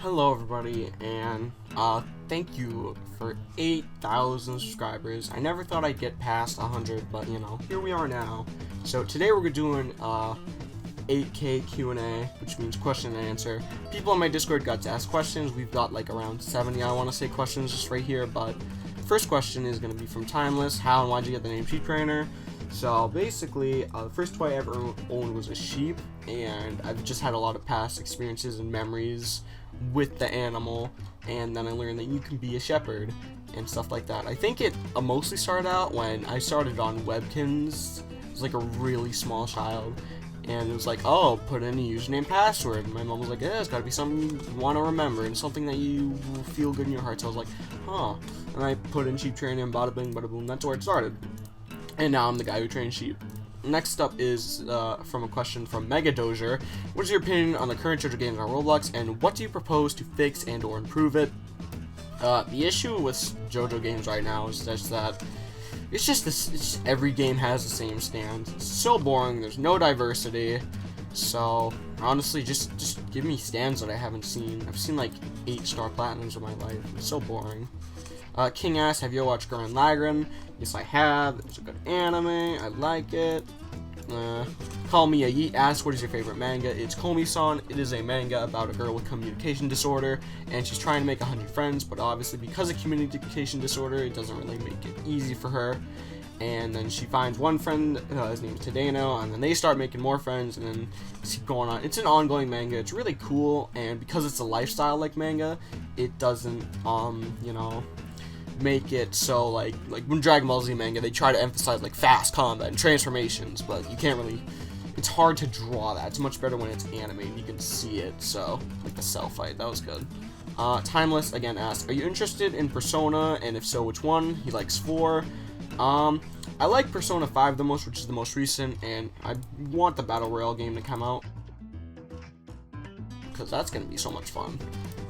Hello everybody, and thank you for 8,000 subscribers. I never thought I'd get past 100, but you know, here we are now. So today we're doing 8K Q&A, which means question and answer. People on my Discord got to ask questions. We've got like around 70, I want to say, questions just right here, but first question is going to be from Timeless. How and why did you get the name Sheeptrainer? So basically, the first toy I ever owned was a sheep, and I've just had a lot of past experiences and memories with the animal, and then I learned that you can be a shepherd and stuff like that. I think it mostly started out when I started on Webkins. I was like a really small child, and it was like, oh, put in a username password, and my mom was like, yeah, it's gotta be something you want to remember and something that you feel good in your heart. So I was like, huh, and I put in Sheeptrainer and bada bing bada boom. That's where it started, and now I'm the guy who trains sheep. Next up is from a question from Mega Dozier. What is your opinion on the current JoJo games on Roblox, and what do you propose to fix and or improve it? The issue with JoJo games right now is just that it's just this. Every game has the same stand. It's so boring. There's no diversity. So honestly, just give me stands that I haven't seen. I've seen like 8-star platinums in my life. It's so boring. King asks, have you ever watched Gurren Lagann? Yes, I have. It's a good anime. I like it. Call Me a Yeet asks, what is your favorite manga? It's Komi-san. It is a manga about a girl with communication disorder, and she's trying to make 100 friends, but obviously because of communication disorder, it doesn't really make it easy for her. And then she finds one friend, his name is Tadano, and then they start making more friends, and then it's going on. It's an ongoing manga. It's really cool, and because it's a lifestyle-like manga, it doesn't, you know, make it so like when Dragon Ball Z manga, they try to emphasize like fast combat and transformations, but you can't really, it's hard to draw that. It's much better when it's animated, you can see it. So like the cell fight, that was good. Timeless again asks, are you interested in Persona, and if so, which one? He likes 4. I like Persona 5 the most, which is the most recent, and I want the Battle Royale game to come out because that's gonna be so much fun.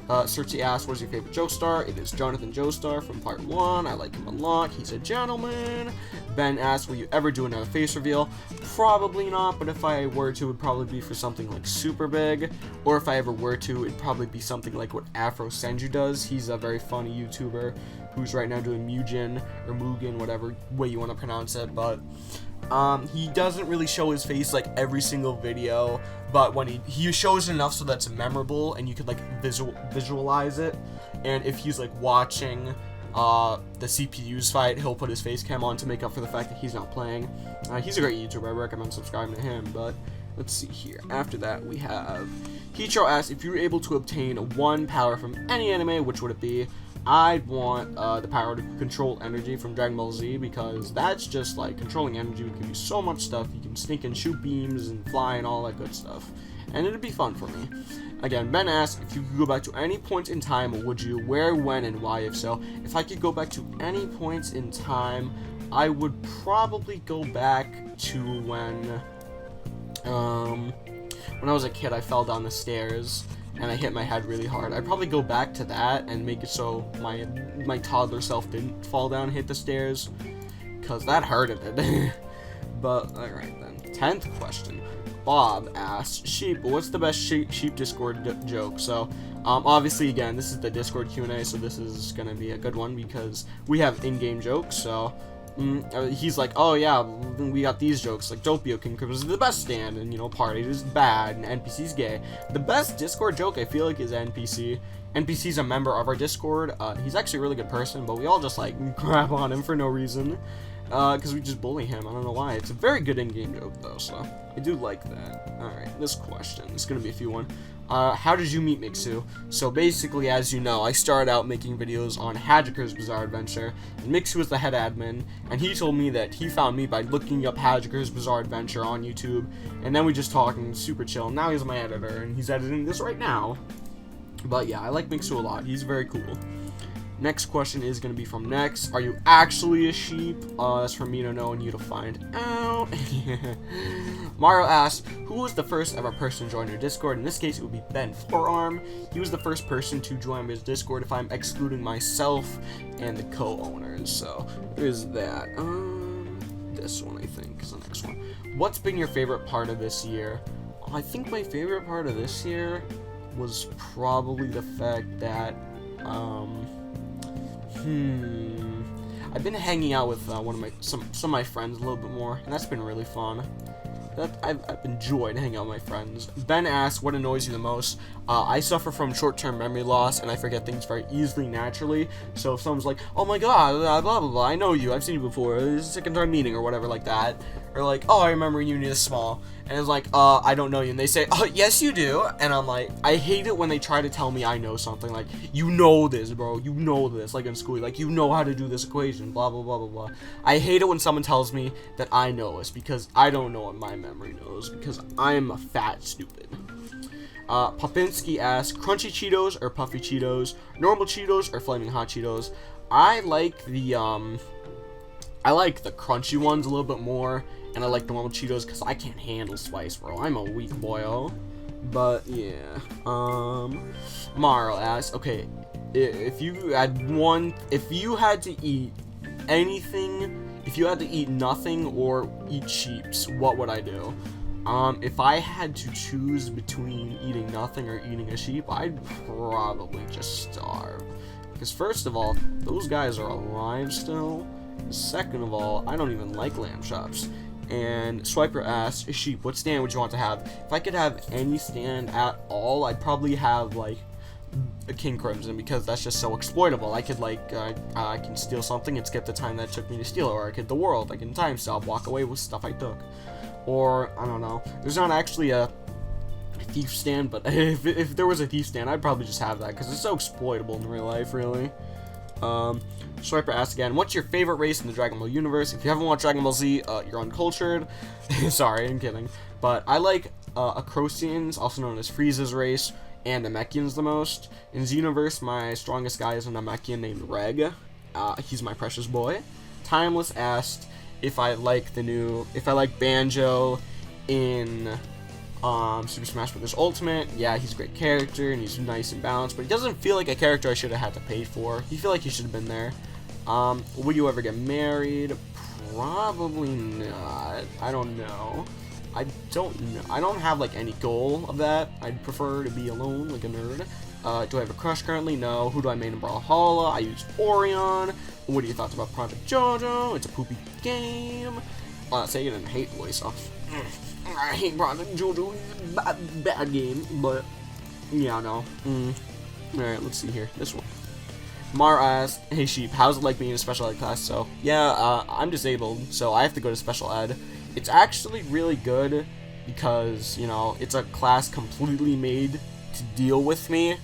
Cersei asks, what is your favorite Joestar? It is Jonathan Joestar from part 1. I like him a lot. He's a gentleman. Ben asks, will you ever do another face reveal? Probably not, but if I were to, it would probably be for something like super big. Or if I ever were to, it'd probably be something like what Afro Senju does. He's a very funny YouTuber who's right now doing Mugen, or Mugen, whatever way you want to pronounce it, but he doesn't really show his face like every single video, but when he shows enough so that's memorable and you could like visualize it. And if he's like watching the CPUs fight, he'll put his face cam on to make up for the fact that he's not playing. He's a great YouTuber. I recommend subscribing to him. But let's see here. After that, we have Hicho asks, if you were able to obtain one power from any anime, which would it be? I'd want the power to control energy from Dragon Ball Z, because that's just like controlling energy would give you so much stuff. You can sneak and shoot beams and fly and all that good stuff, and it'd be fun for me. Again, Ben asks, if you could go back to any point in time, would you? Where, when, and why? If so, if I could go back to any points in time, I would probably go back to when I was a kid. I fell down the stairs and I hit my head really hard. I'd probably go back to that and make it so my toddler self didn't fall down and hit the stairs, because that hurted it. But alright then. 10th question. Bob asks, Sheep, what's the best sheep Discord joke? So obviously, again, this is the Discord Q&A, so this is gonna be a good one because we have in-game jokes. So he's like, oh yeah, we got these jokes, like Doppio King is the best stand, and you know, Party is bad, and NPC's gay. The best Discord joke I feel like is NPC. NPC's a member of our Discord. He's actually a really good person, but we all just like crap on him for no reason, because we just bully him. I don't know why. It's a very good in-game joke though, so I do like that. Alright, this question, it's gonna be a few one. How did you meet Mixu? So basically, as you know, I started out making videos on Hajiker's Bizarre Adventure, and Mixu was the head admin, and he told me that he found me by looking up Hajiker's Bizarre Adventure on YouTube, and then we just talking, super chill. Now he's my editor, and he's editing this right now. But yeah, I like Mixu a lot. He's very cool. Next question is going to be from Nex. Are you actually a sheep? That's for me to know and you to find out. Mario asks, who was the first ever person to join your Discord? In this case, it would be Ben Forearm. He was the first person to join his Discord if I'm excluding myself and the co-owners. So there's that. This one, I think, is the next one. What's been your favorite part of this year? I think my favorite part of this year was probably the fact that, I've been hanging out with some of my friends a little bit more, and that's been really fun. I've enjoyed hanging out with my friends. Ben asks, what annoys you the most? I suffer from short-term memory loss, and I forget things very easily, naturally. So if someone's like, oh my god, blah, blah, blah, I know you, I've seen you before, this is the second time meeting, or whatever like that. Or like, oh, I remember you this small. And it's like, I don't know you. And they say, oh, yes, you do. And I'm like, I hate it when they try to tell me I know something. Like, you know this, bro. You know this. Like in school, like, you know how to do this equation, blah, blah, blah, blah, blah. I hate it when someone tells me that I know this, because I don't know what my memory knows, because I'm a fat stupid. Popinski asks, crunchy Cheetos or puffy Cheetos, normal Cheetos or flaming hot Cheetos? I like the crunchy ones a little bit more, and I like the normal Cheetos because I can't handle spice, bro. I'm a weak boyo. But yeah. Maro asks, okay, if you had to eat anything, if you had to eat nothing or eat sheeps, what would I do? If I had to choose between eating nothing or eating a sheep, I'd probably just starve. Because first of all, those guys are alive still. Second of all, I don't even like lamb chops. And Swiper asks, sheep, what stand would you want to have? If I could have any stand at all, I'd probably have, like, a King Crimson, because that's just so exploitable. I could, like, I can steal something and skip the time that it took me to steal it, or I could the world, I can time stop, walk away with stuff I took. Or, I don't know, there's not actually a thief stand, but if there was a thief stand, I'd probably just have that, because it's so exploitable in real life, really. Swiper asks again, what's your favorite race in the Dragon Ball universe? If you haven't watched Dragon Ball Z, you're uncultured. Sorry, I'm kidding. But I like Acrosians, also known as Frieza's race, and Namekians the most. In Xenoverse, my strongest guy is a Namekian named Reg. He's my precious boy. Timeless asked if I like Banjo in Super Smash Bros. Ultimate. Yeah, he's a great character, and he's nice and balanced, but he doesn't feel like a character I should have had to pay for. You feel like he should have been there. Would you ever get married? Probably not. I don't know. I don't know. I don't have, like, any goal of that. I'd prefer to be alone, like a nerd. Do I have a crush currently? No. Who do I main in Brawlhalla? I use Orion. What are your thoughts about Private Jojo? It's a poopy game. Say it in a hate voice off. I hate Private Jojo. It's a bad game, but yeah, no. Alright, let's see here. This one. Mar asked, hey Sheep, how's it like being in a special ed class? So, yeah, I'm disabled, so I have to go to special ed. It's actually really good because, you know, it's a class completely made to deal with me.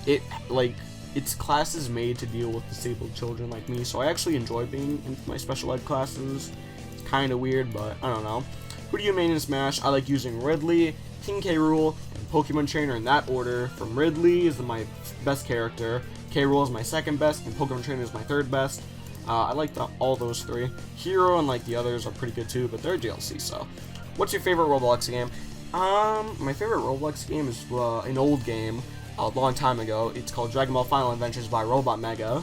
Its class is made to deal with disabled children like me, so I actually enjoy being in my special ed classes. It's kind of weird, but I don't know. Who do you main in Smash? I like using Ridley, King K. Rool, and Pokemon Trainer in that order. From Ridley is my best character, K. Rool is my second best, and Pokemon Trainer is my third best. I like all those three. Hero and like the others are pretty good too, but they're DLC, so. What's your favorite Roblox game? My favorite Roblox game is an old game, a long time ago. It's called Dragon Ball Final Adventures by Robot Mega.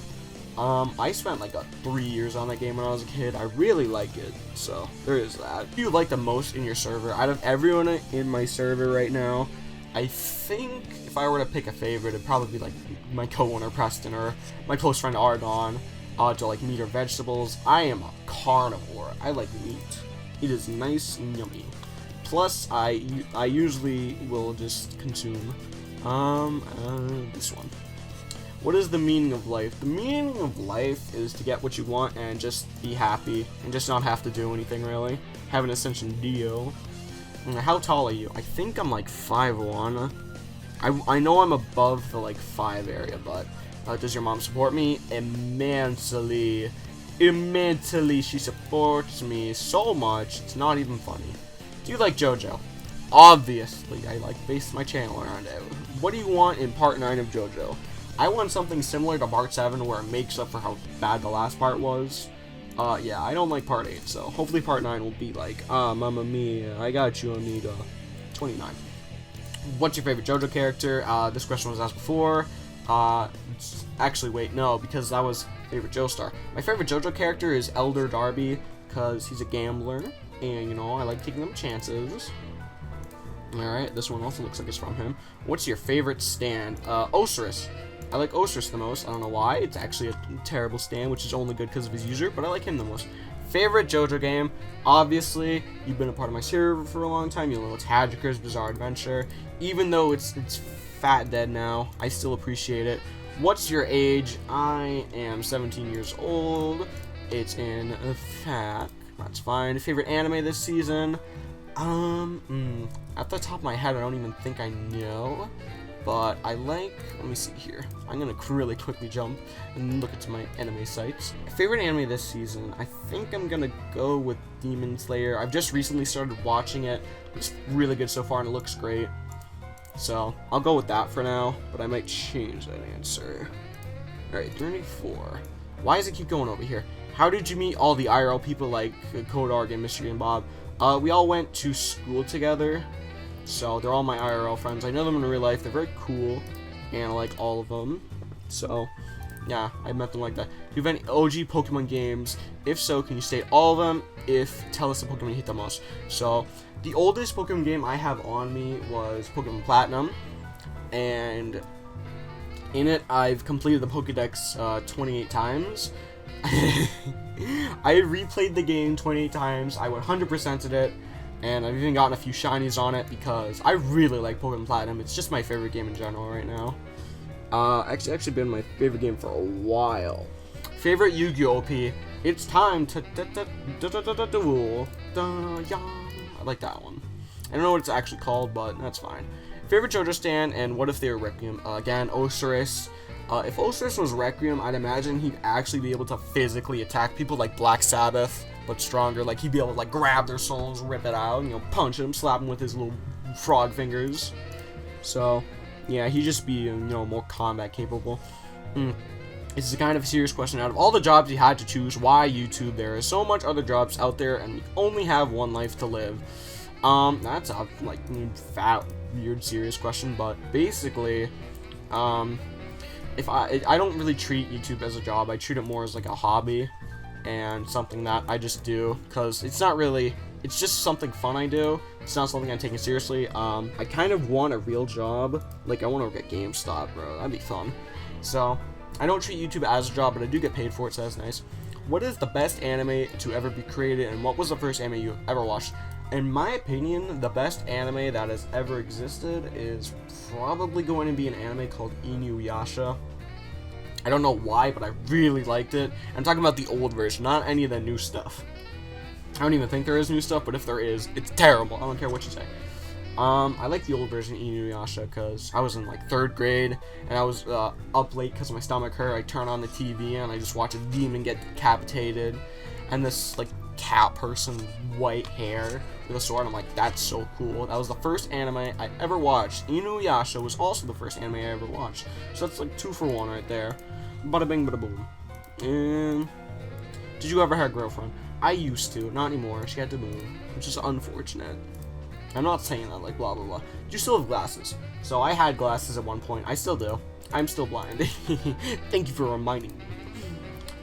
I spent like 3 years on that game when I was a kid. I really like it, so there is that. Who do you like the most in your server? Out of everyone in my server right now, I think if I were to pick a favorite, it'd probably be like my co-owner Preston or my close friend Argon. To like meat or vegetables. I am a carnivore. I like meat. It is nice and yummy. Plus, I usually will just consume this one. What is the meaning of life? The meaning of life is to get what you want and just be happy and just not have to do anything really. Have an Ascension Dio. How tall are you? I think I'm like 5'1". I know I'm above the like 5 area, but does your mom support me? Immensely. Immensely, she supports me so much, it's not even funny. Do you like JoJo? Obviously, I based my channel around it. What do you want in part 9 of JoJo? I want something similar to part 7 where it makes up for how bad the last part was. Yeah, I don't like part 8, so hopefully part 9 will be like, Mamma Mia, I got you, amigo. 29. What's your favorite JoJo character? This question was asked before. Actually, wait, no, because that was favorite Joestar. My favorite JoJo character is Elder Darby, because he's a gambler, and, you know, I like taking them chances. Alright, this one also looks like it's from him. What's your favorite stand? Osiris. I like Osiris the most. I don't know why. It's actually a terrible stand, which is only good because of his user, but I like him the most. Favorite JoJo game? Obviously, you've been a part of my server for a long time. You know it's Hadjiker's Bizarre Adventure. Even though it's fat dead now, I still appreciate it. What's your age? I am 17 years old. It's in fat. That's fine. Favorite anime this season? At the top of my head, I don't even think I know. But I like, let me see here. I'm gonna really quickly jump and look into my anime sites. Favorite anime this season? I think I'm gonna go with Demon Slayer. I've just recently started watching it. It's really good so far and it looks great. So I'll go with that for now, but I might change that answer. Alright, 34. Why does it keep going over here? How did you meet all the IRL people like Kodark and Mystery and Bob? We all went to school together. So they're all my IRL friends. I know them in real life. They're very cool, and I like all of them. So, yeah, I met them like that. Do you have any OG Pokemon games? If so, can you state all of them? If, tell us the Pokemon you hate the most. So, the oldest Pokemon game I have on me was Pokemon Platinum, and in it, I've completed the Pokedex 28 times. I replayed the game 28 times. I 100%ed it. And I've even gotten a few shinies on it because I really like Pokemon Platinum. It's just my favorite game in general right now. Actually been my favorite game for a while. Favorite Yu-Gi-Oh! OP. It's time to duel. I like that one. I don't know what it's actually called, but that's fine. Favorite JoJo stand, and what if they were Requiem? Again, Osiris. If Osiris was Requiem, I'd imagine he'd actually be able to physically attack people like Black Sabbath, but stronger. Like, he'd be able to, like, grab their souls, rip it out, and, you know, punch them, slap them with his little frog fingers. So, yeah, he'd just be, you know, more combat capable. This is kind of a serious question. Out of all the jobs you had to choose, why YouTube? There is so much other jobs out there, and we only have one life to live. That's a, like, fat, weird, serious question, but basically, if I don't really treat YouTube as a job. I treat it more as like a hobby and something that I just do because it's not really, it's just something fun I do. It's not something I'm taking seriously. I kind of want a real job. Like, I want to work at GameStop, bro. That'd be fun. So I don't treat YouTube as a job, but I do get paid for it, so that's nice. What is the best anime to ever be created, and what was the first anime you ever watched? In my opinion, the best anime that has ever existed is probably going to be an anime called Inuyasha. I don't know why, but I really liked it. I'm talking about the old version, not any of the new stuff. I don't even think there is new stuff, but if there is, it's terrible. I don't care what you say. I like the old version of Inuyasha because I was in like 3rd grade and I was up late because my stomach hurt. I turn on the TV and I just watch a demon get decapitated, and this like cat person with white hair with a sword. I'm like, that's so cool. That was the first anime I ever watched. Inuyasha was also the first anime I ever watched. So that's like 2 for 1 right there. Bada bing, bada boom. And did you ever have a girlfriend? I used to, not anymore. She had to move, which is unfortunate. I'm not saying that like blah blah blah. You still have glasses. So I had glasses at one point. I still do. I'm still blind. Thank you for reminding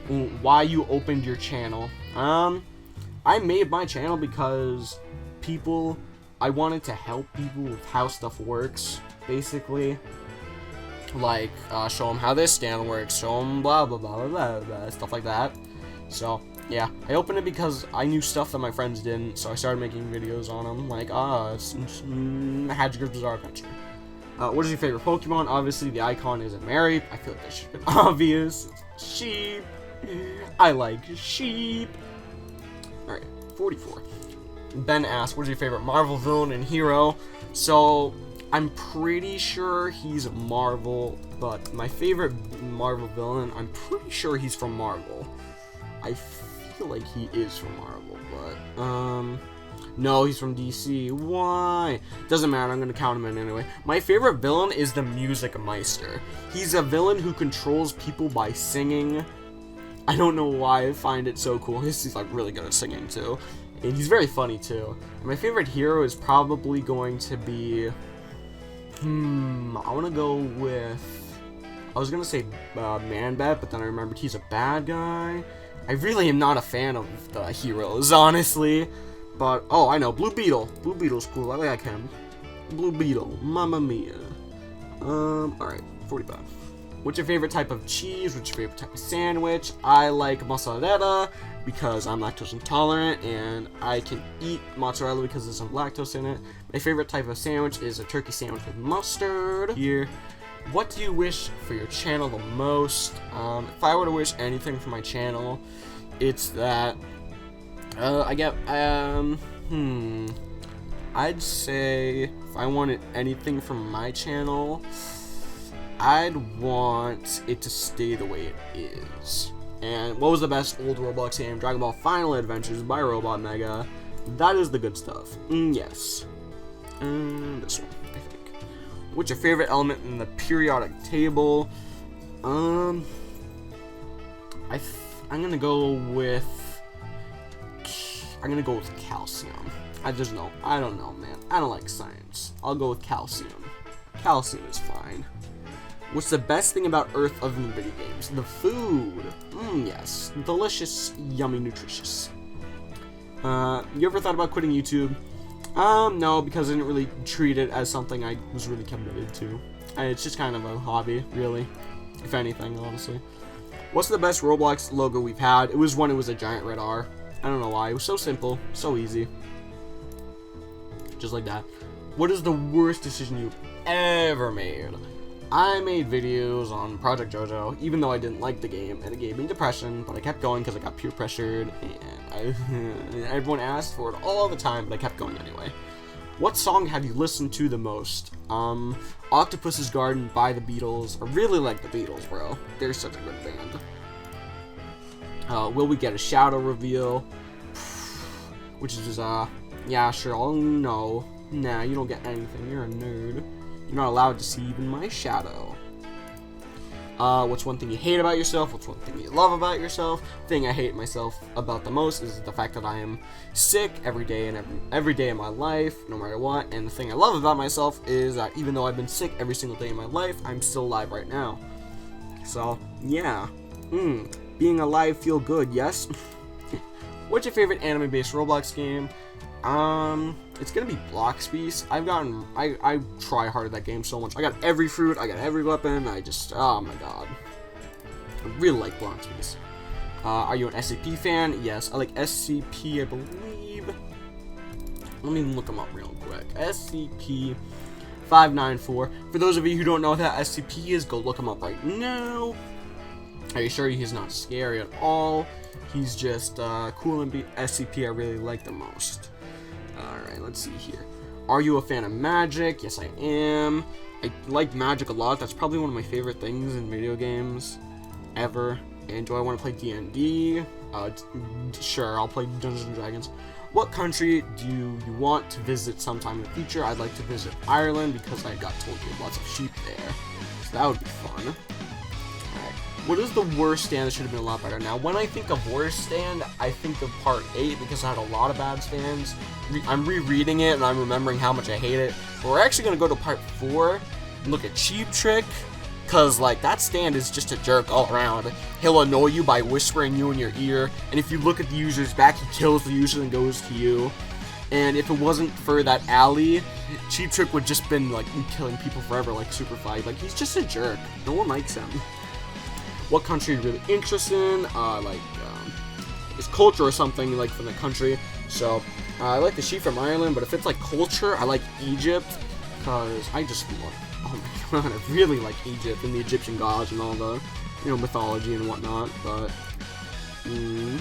me. Why you opened your channel? I made my channel because I wanted to help people with how stuff works, basically. Like, show them how this stand works, show them blah blah blah blah blah, stuff like that. So, yeah, I opened it because I knew stuff that my friends didn't, so I started making videos on them, like, Hadjiker's Bizarre Adventure. What is your favorite Pokemon? Obviously, the icon isn't Mary. I feel like that should have been obvious. Sheep. I like sheep. Alright, 44. Ben asked, what is your favorite Marvel villain and hero? So, I'm pretty sure he's Marvel, but my favorite Marvel villain, I'm pretty sure he's from Marvel. I feel like he is from Marvel, but, no, he's from DC. Why? Doesn't matter, I'm gonna count him in anyway. My favorite villain is the Music Meister. He's a villain who controls people by singing. I don't know why I find it so cool. He's like really good at singing too. And he's very funny too. And my favorite hero is probably going to be, I want to go with, I was going to say Man-Bat, but then I remembered he's a bad guy. I really am not a fan of the heroes, honestly. But, oh, I know, Blue Beetle. Blue Beetle's cool, I like him. Blue Beetle, Mamma Mia. Alright, 45. What's your favorite type of cheese? What's your favorite type of sandwich? I like mozzarella because I'm lactose intolerant and I can eat mozzarella because there's some lactose in it. My favorite type of sandwich is a turkey sandwich with mustard. Here, what do you wish for your channel the most? If I were to wish anything for my channel, it's that I'd say if I wanted anything from my channel, I'd want it to stay the way it is. And what was the best old Roblox game? Dragon Ball Final Adventures by Robot Mega. That is the good stuff. Yes. This one, I think. What's your favorite element in the periodic table? I'm gonna go with calcium. I don't know, man. I don't like science. I'll go with calcium. Calcium is fine. What's the best thing about Earth other than video games? The food. Yes. Delicious, yummy, nutritious. You ever thought about quitting YouTube? No, because I didn't really treat it as something I was really committed to. It's just kind of a hobby, really. If anything, honestly. What's the best Roblox logo we've had? It was when it was a giant red R. I don't know why. It was so simple, so easy. Just like that. What is the worst decision you've ever made? I made videos on Project JoJo, even though I didn't like the game, and it gave me depression, but I kept going because I got peer pressured, and everyone asked for it all the time, but I kept going anyway. What song have you listened to the most? Octopus's Garden by the Beatles. I really like the Beatles, bro. They're such a good band. Will we get a shadow reveal? Which is just, yeah, sure. Oh, no. Nah, you don't get anything. You're a nerd. You're not allowed to see even my shadow. What's one thing you hate about yourself? What's one thing you love about yourself? The thing I hate myself about the most is the fact that I am sick every day and every day of my life, no matter what. And the thing I love about myself is that even though I've been sick every single day of my life, I'm still alive right now. So, yeah. Being alive feel good, yes? What's your favorite anime-based Roblox game? It's gonna be Block Space. I try hard at that game so much. I got every fruit, I got every weapon, oh my god. I really like Block Space. Are you an SCP fan? Yes, I like SCP, I believe. Let me look them up real quick. SCP-594. For those of you who don't know what that SCP is, go look him up right now. Are you sure he's not scary at all? He's just cool and SCP I really like the most. Alright, let's see here. Are you a fan of magic? Yes, I am. I like magic a lot. That's probably one of my favorite things in video games ever. And do I want to play D&D? Sure, I'll play Dungeons & Dragons. What country do you want to visit sometime in the future? I'd like to visit Ireland because I got told you have lots of sheep there. So that would be fun. What is the worst stand that should have been a lot better? Now, when I think of worst stand, I think of part 8 because I had a lot of bad stands. I'm rereading it and I'm remembering how much I hate it. But we're actually going to go to part 4 and look at Cheap Trick. Because, like, that stand is just a jerk all around. He'll annoy you by whispering you in your ear. And if you look at the user's back, he kills the user and goes to you. And if it wasn't for that alley, Cheap Trick would just been, like, killing people forever, like, Super Fight. Like, he's just a jerk. No one likes him. What country are you really interested in? Is culture or something like from the country. So I like the sheep from Ireland, but if it's like culture, I like Egypt because I just love. Oh my god, I really like Egypt and the Egyptian gods and all the mythology and whatnot. But do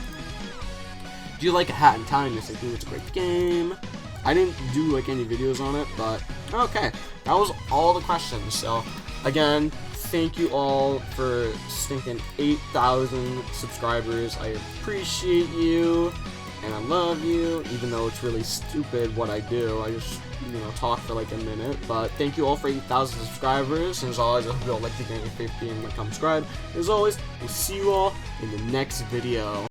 you like A Hat in Time? Yes, I think it's a great game. I didn't do like any videos on it, but okay, that was all the questions. So again, thank you all for stinking 8,000 subscribers. I appreciate you, and I love you, even though it's really stupid what I do. I just, talk for like a minute. But thank you all for 8,000 subscribers, and as always, I hope you all like the game, if and come subscribe. As always, we'll see you all in the next video.